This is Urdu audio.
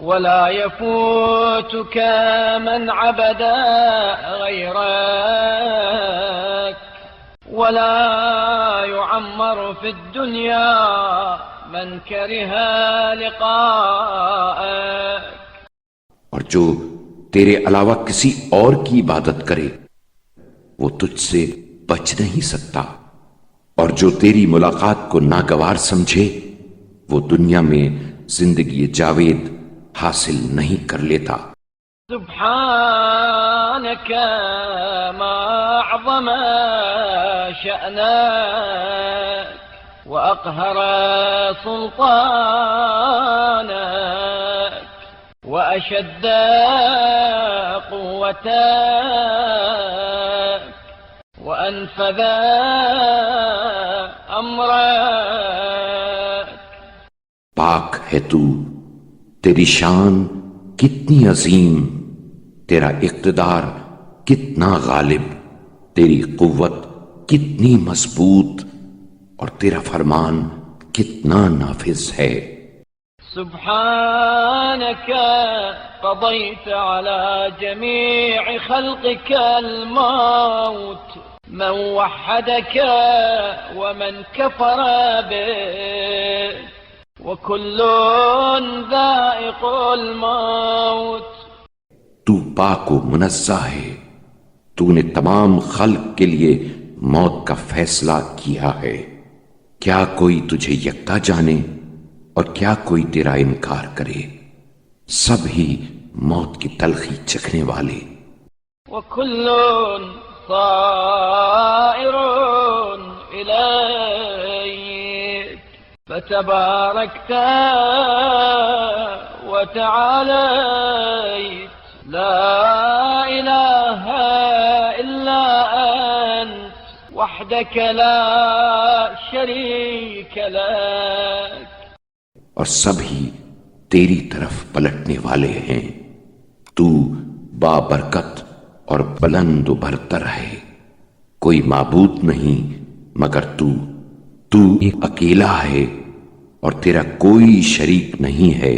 ولا يفوتك من عبد غيرك ولا يعمر في الدنيا من كره لقاءك. اور جو تیرے علاوہ کسی اور کی عبادت کرے وہ تجھ سے بچ نہیں سکتا، اور جو تیری ملاقات کو ناگوار سمجھے وہ دنیا میں زندگی جاوید حاصل نہیں کر لیتا. سبحانك ما أعظم شأنك وأقهر سلطانك وأشد قوتك وأنفذ أمرك. پاک ہے تو، تیری شان کتنی عظیم، تیرا اقتدار کتنا غالب، تیری قوت کتنی مضبوط، اور تیرا فرمان کتنا نافذ ہے. سبحانك قضيت على جميع خلقك الموت من وحدك ومن كفر بك وكل ذائق الموت. تو پاک و منزہ ہے، تو نے تمام خلق کے لیے موت کا فیصلہ کیا ہے. کیا کوئی تجھے یکتا جانے اور کیا کوئی تیرا انکار کرے؟ سب ہی موت کی تلخی چکھنے والے. وكل صائر إليك فتباركت وتعاليت لا إله إلا أنت وحدك لا شريك لك. اور سب ہی تیری طرف پلٹنے والے ہیں. تو بابرکت اور بلند و برتر ہے، کوئی معبود نہیں مگر تو ایک اکیلا ہے اور تیرا کوئی شریک نہیں ہے.